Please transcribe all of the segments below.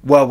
Well,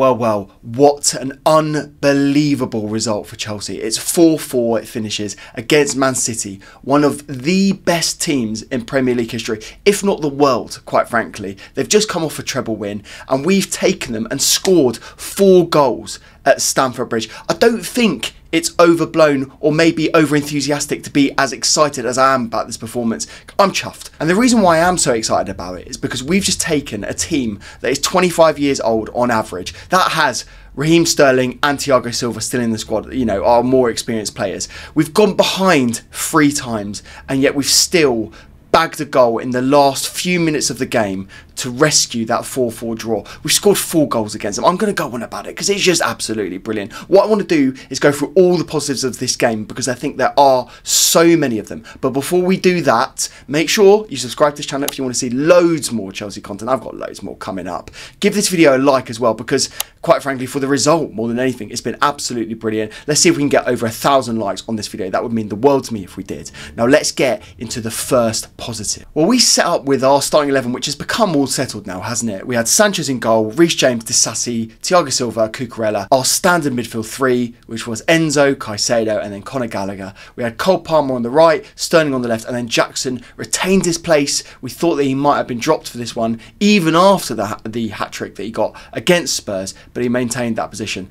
what an unbelievable result for Chelsea. It's 4-4 it finishes against Man City, one of the best teams in Premier League history, if not the world, quite frankly. They've just come off a treble win and we've taken them and scored 4 goals at Stamford Bridge. I don't think it's overblown or maybe over enthusiastic to be as excited as I am about this performance. I'm chuffed. And the reason why I am so excited about it is because we've just taken a team that is 25 years old on average, that has Raheem Sterling and Thiago Silva still in the squad, you know, are more experienced players. We've gone behind 3 times and yet we've still bagged a goal in the last few minutes of the game to rescue that 4-4 draw. We've scored 4 goals against them. I'm going to go on about it because it's just absolutely brilliant. What I want to do is go through all the positives of this game because I think there are so many of them. But before we do that, make sure you subscribe to this channel if you want to see loads more Chelsea content. I've got loads more coming up. Give this video a like as well because, quite frankly, for the result more than anything, it's been absolutely brilliant. Let's see if we can get over 1,000 likes on this video. That would mean the world to me if we did. Now let's get into the first positive. Well, we set up with our starting 11, which has become all settled now, hasn't it? We had Sanchez in goal, Reece James, Disasi, Thiago Silva, Cucurella. Our standard midfield 3, which was Enzo, Caicedo, and then Conor Gallagher. We had Cole Palmer on the right, Sterling on the left, and then Jackson retained his place. We thought that he might have been dropped for this one, even after the hat-trick that he got against Spurs, but he maintained that position.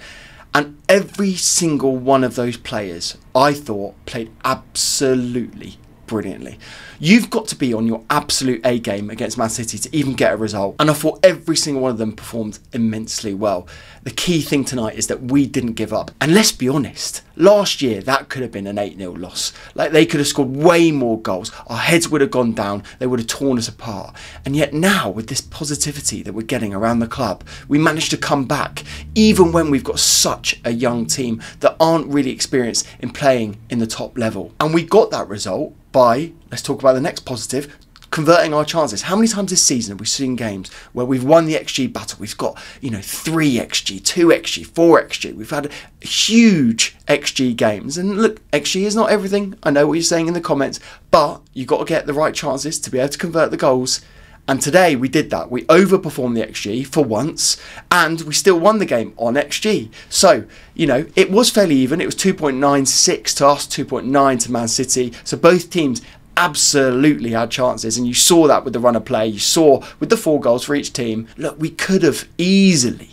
And every single one of those players, I thought, played absolutely brilliantly. You've got to be on your absolute A game against Man City to even get a result. And I thought every single one of them performed immensely well. The key thing tonight is that we didn't give up. And let's be honest, last year that could have been an 8-0 loss. Like, they could have scored way more goals. Our heads would have gone down. They would have torn us apart. And yet now, with this positivity that we're getting around the club, we managed to come back, even when we've got such a young team that aren't really experienced in playing in the top level. And we got that result by, let's talk about the next positive, converting our chances. How many times this season have we seen games where we've won the XG battle? We've got, you know, 3 XG, 2 XG, 4 XG. We've had huge XG games. And look, XG is not everything. I know what you're saying in the comments, but you've got to get the right chances to be able to convert the goals. And today we did that. We overperformed the XG for once, and we still won the game on XG. So, you know, it was fairly even. It was 2.96 to us, 2.9 to Man City. So both teams absolutely had chances, and you saw that with the run of play. You saw with the 4 goals for each team. Look, we could have easily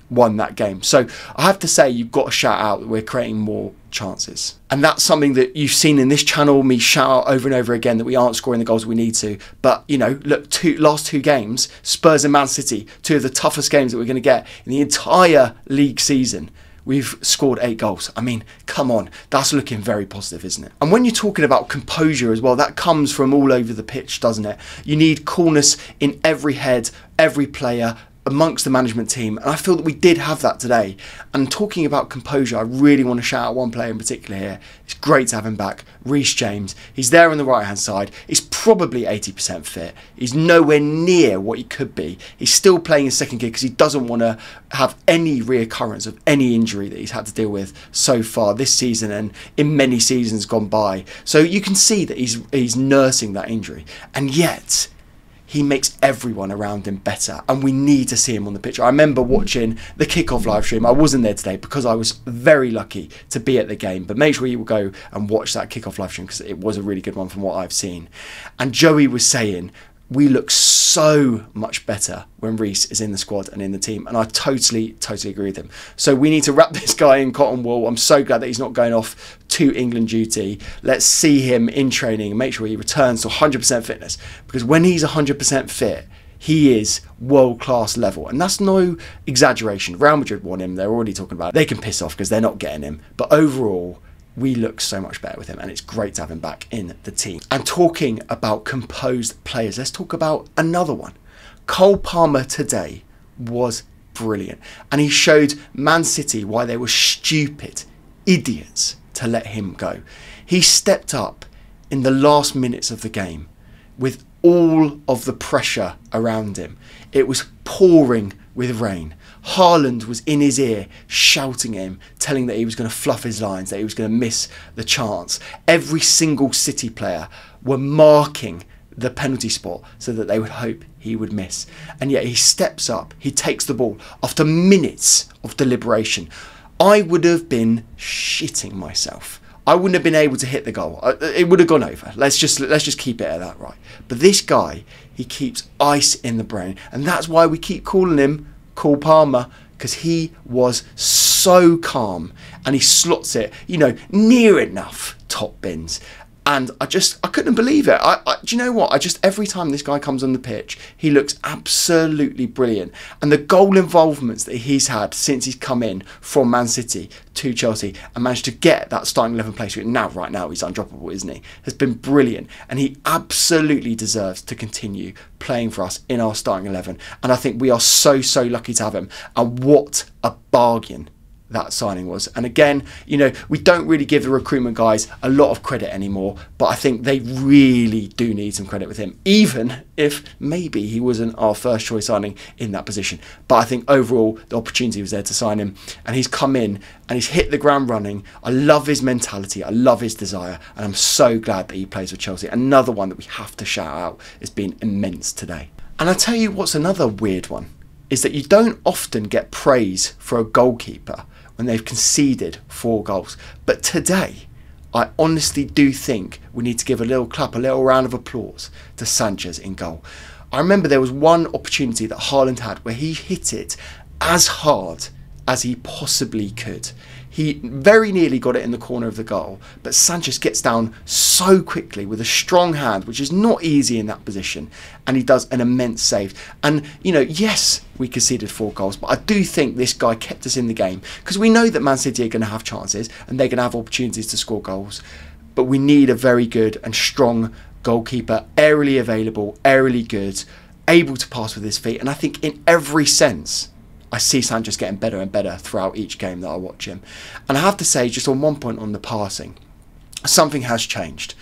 won that game. So I have to say, you've got to shout out that we're creating more chances. And that's something that you've seen in this channel, me shout out over and over again, that we aren't scoring the goals we need to. But, you know, look, last 2 games, Spurs and Man City, 2 of the toughest games that we're going to get in the entire league season. We've scored 8 goals. I mean, come on, that's looking very positive, isn't it? And when you're talking about composure as well, that comes from all over the pitch, doesn't it? You need coolness in every head, every player, amongst the management team, and I feel that we did have that today. And talking about composure, I really want to shout out one player in particular here. It's great to have him back, Reece James. He's there on the right hand side. He's probably 80% fit. He's nowhere near what he could be. He's still playing his second gear because he doesn't want to have any reoccurrence of any injury that he's had to deal with so far this season and in many seasons gone by. So you can see that he's nursing that injury, and yet he makes everyone around him better, and we need to see him on the pitch. I remember watching the kickoff live stream. I wasn't there today because I was very lucky to be at the game, but make sure you will go and watch that kickoff live stream because it was a really good one from what I've seen. And Joey was saying, we look so much better when Reece is in the squad and in the team. And I totally agree with him. So we need to wrap this guy in cotton wool. I'm so glad that he's not going off to England duty. Let's see him in training and make sure he returns to 100% fitness. Because when he's 100% fit, he is world-class level. And that's no exaggeration. Real Madrid want him. They're already talking about it. They can piss off because they're not getting him. But overall, we look so much better with him, and it's great to have him back in the team. And talking about composed players, let's talk about another one. Cole Palmer today was brilliant, and he showed Man City why they were stupid idiots to let him go. He stepped up in the last minutes of the game with all of the pressure around him. It was pouring with rain. Haaland was in his ear shouting at him, telling that he was going to fluff his lines, that he was going to miss the chance. Every single City player were marking the penalty spot so that they would hope he would miss. And yet he steps up, he takes the ball after minutes of deliberation. I would have been shitting myself. I wouldn't have been able to hit the goal. It would have gone over. Let's just keep it at that, right? But this guy, he keeps ice in the brain, and that's why we keep calling him Cool Palmer, because he was so calm and he slots it, near enough top bins. And I couldn't believe it. Do you know what? Every time this guy comes on the pitch, he looks absolutely brilliant. And the goal involvements that he's had since he's come in from Man City to Chelsea and managed to get that starting 11 place, right now he's undroppable, isn't he? Has been brilliant. And he absolutely deserves to continue playing for us in our starting 11. And I think we are so, so lucky to have him. And what a bargain that signing was. And again, we don't really give the recruitment guys a lot of credit anymore, but I think they really do need some credit with him, even if maybe he wasn't our first choice signing in that position. But I think overall the opportunity was there to sign him, and he's come in and he's hit the ground running. I love his mentality, I love his desire, and I'm so glad that he plays for Chelsea. Another one that we have to shout out has been immense today. And I tell you what's another weird one, is that you don't often get praise for a goalkeeper when they've conceded 4 goals. But today, I honestly do think we need to give a little clap, a little round of applause to Sanchez in goal. I remember there was one opportunity that Haaland had where he hit it as hard as he possibly could. He very nearly got it in the corner of the goal, but Sanchez gets down so quickly with a strong hand, which is not easy in that position, and he does an immense save. And, yes, we conceded 4 goals, but I do think this guy kept us in the game, because we know that Man City are going to have chances, and they're going to have opportunities to score goals, but we need a very good and strong goalkeeper, aerially available, aerially good, able to pass with his feet, and I think in every sense, I see Sanchez getting better and better throughout each game that I watch him. And I have to say, just on one point on the passing, something has changed.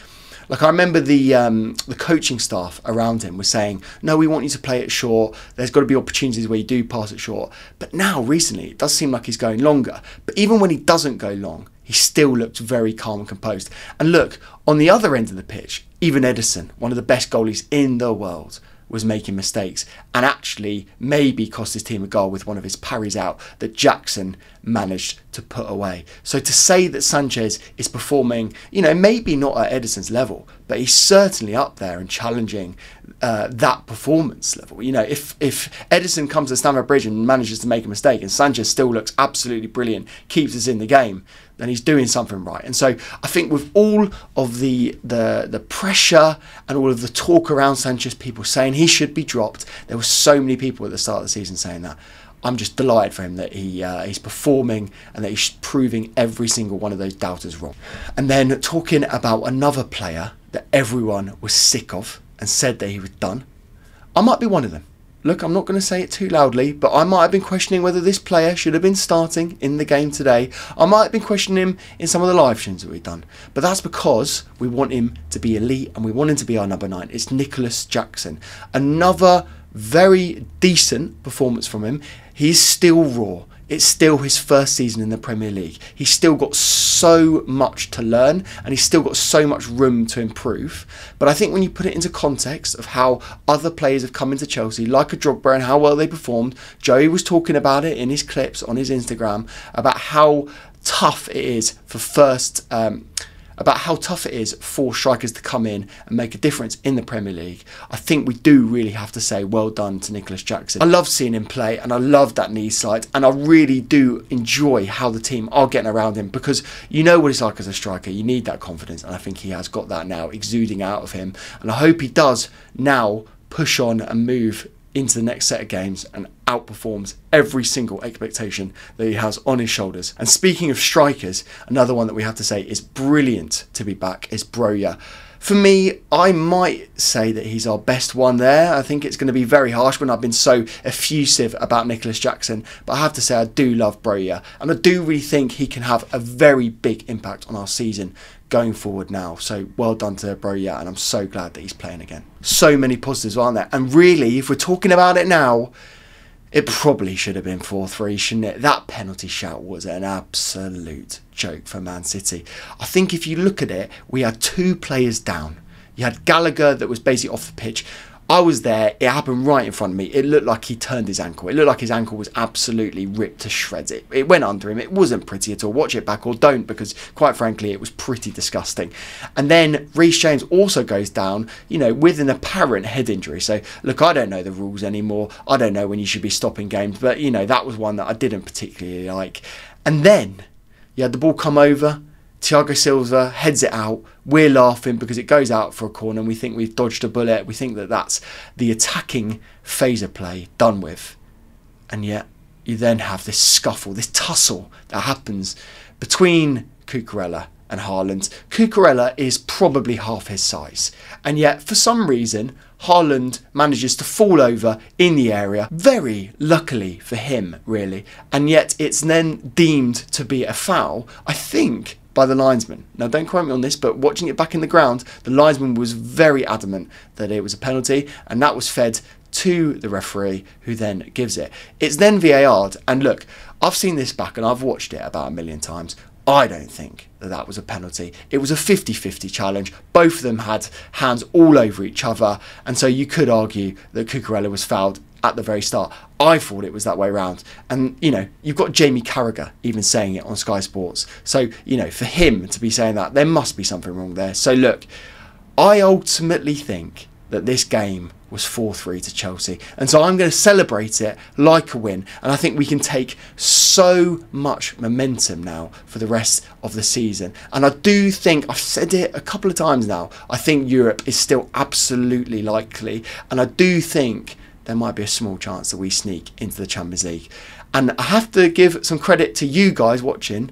Like, I remember the coaching staff around him was saying, no, we want you to play it short. There's got to be opportunities where you do pass it short. But now, recently, it does seem like he's going longer. But even when he doesn't go long, he still looks very calm and composed. And look, on the other end of the pitch, even Ederson, one of the best goalies in the world, was making mistakes and actually maybe cost his team a goal with one of his parries out that Jackson managed to put away. So to say that Sanchez is performing, maybe not at Ederson's level, but he's certainly up there and challenging that performance level. If Ederson comes to Stamford Bridge and manages to make a mistake and Sanchez still looks absolutely brilliant, keeps us in the game, then he's doing something right. And so I think with all of the pressure and all of the talk around Sanchez, people saying he should be dropped, there were so many people at the start of the season saying that. I'm just delighted for him that he's performing and that he's proving every single one of those doubters wrong. And then talking about another player that everyone was sick of and said that he was done, I might be one of them. Look, I'm not going to say it too loudly, but I might have been questioning whether this player should have been starting in the game today. I might have been questioning him in some of the live streams that we've done. But that's because we want him to be elite and we want him to be our number 9. It's Nicholas Jackson. Another very decent performance from him. He's still raw. It's still his first season in the Premier League. He's still got so much to learn and he's still got so much room to improve. But I think when you put it into context of how other players have come into Chelsea, like a Drogba, and how well they performed, Joey was talking about it in his clips on his Instagram about how tough it is for strikers to come in and make a difference in the Premier League. I think we do really have to say well done to Nicholas Jackson. I love seeing him play and I love that knee slide, and I really do enjoy how the team are getting around him, because you know what it's like as a striker. You need that confidence, and I think he has got that now exuding out of him, and I hope he does now push on and move into the next set of games and outperforms every single expectation that he has on his shoulders. And speaking of strikers, another one that we have to say is brilliant to be back is Broja. For me, I might say that he's our best one there. I think it's going to be very harsh when I've been so effusive about Nicholas Jackson, but I have to say I do love Broja, and I do really think he can have a very big impact on our season going forward now. So well done to Broja, and I'm so glad that he's playing again. So many positives, aren't there? And really, if we're talking about it now, it probably should have been 4-3, shouldn't it? That penalty shout was an absolute joke for Man City. I think if you look at it, we had 2 players down. You had Gallagher that was basically off the pitch. I was there, it happened right in front of me. It looked like he turned his ankle. It looked like his ankle was absolutely ripped to shreds. It went under him. It wasn't pretty at all. Watch it back or don't, because quite frankly, it was pretty disgusting. And then Reece James also goes down, you know, with an apparent head injury. So look, I don't know the rules anymore. I don't know when you should be stopping games, but you know, that was one that I didn't particularly like. And then you had the ball come over, Thiago Silva heads it out. We're laughing because it goes out for a corner and we think we've dodged a bullet. We think that that's the attacking phaser play done with. And yet you then have this scuffle, this tussle that happens between Cucurella and Haaland. Cucurella is probably half his size. And yet for some reason, Haaland manages to fall over in the area, very luckily for him, really. And yet it's then deemed to be a foul, I think, by the linesman. Now don't quote me on this, but watching it back in the ground, the linesman was very adamant that it was a penalty, and that was fed to the referee, who then gives it. It's then VAR'd, and look, I've seen this back and I've watched it about 1,000,000 times. I don't think that that was a penalty. It was a 50-50 challenge. Both of them had hands all over each other, and so you could argue that Cucurella was fouled at the very start. I thought it was that way round. And, you know, you've got Jamie Carragher even saying it on Sky Sports. So, you know, for him to be saying that, there must be something wrong there. So, look, I ultimately think that this game was 4-3 to Chelsea. And so I'm going to celebrate it like a win. And I think we can take so much momentum now for the rest of the season. And I do think, I've said it a couple of times now, I think Europe is still absolutely likely. And I do think there might be a small chance that we sneak into the Champions League. And I have to give some credit to you guys watching.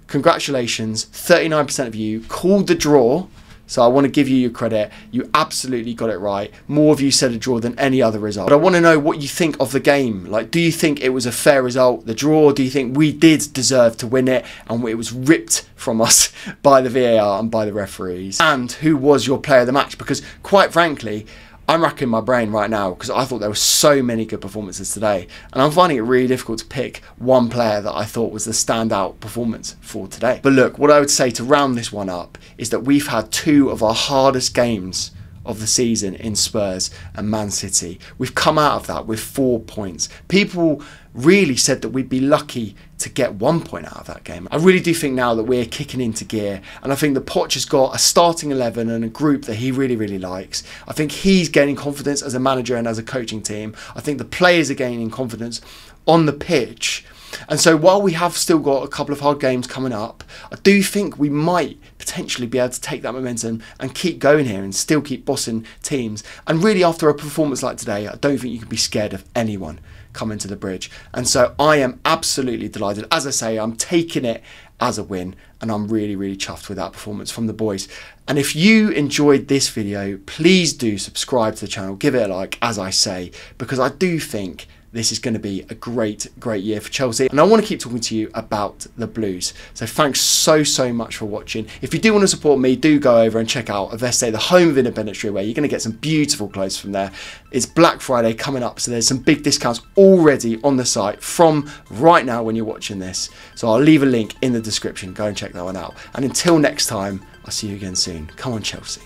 Congratulations, 39% of you called the draw. So I want to give you your credit. You absolutely got it right. More of you said a draw than any other result. But I want to know what you think of the game. Like, do you think it was a fair result, the draw? Do you think we did deserve to win it and it was ripped from us by the VAR and by the referees? And who was your player of the match? Because quite frankly, I'm racking my brain right now because I thought there were so many good performances today, and I'm finding it really difficult to pick one player that I thought was the standout performance for today. But look, what I would say to round this one up is that we've had two of our hardest games of the season in Spurs and Man City. We've come out of that with 4 points. People really said that we'd be lucky to get 1 point out of that game. I really do think now that we're kicking into gear, and I think that Poch has got a starting 11 and a group that he really, really likes. I think he's gaining confidence as a manager and as a coaching team. I think the players are gaining confidence on the pitch. And so while we have still got a couple of hard games coming up, I do think we might potentially be able to take that momentum and keep going here and still keep bossing teams. And really, after a performance like today, I don't think you can be scared of anyone coming to the bridge. And so I am absolutely delighted. As I say, I'm taking it as a win, and I'm really, really chuffed with that performance from the boys. And if you enjoyed this video, please do subscribe to the channel, give it a like, as I say, because I do think this is going to be a great, great year for Chelsea. And I want to keep talking to you about the Blues. So thanks so, so much for watching. If you do want to support me, do go over and check out Aveste, the home of independent streetwear. You're going to get some beautiful clothes from there. It's Black Friday coming up, so there's some big discounts already on the site from right now when you're watching this. So I'll leave a link in the description. Go and check that one out. And until next time, I'll see you again soon. Come on, Chelsea.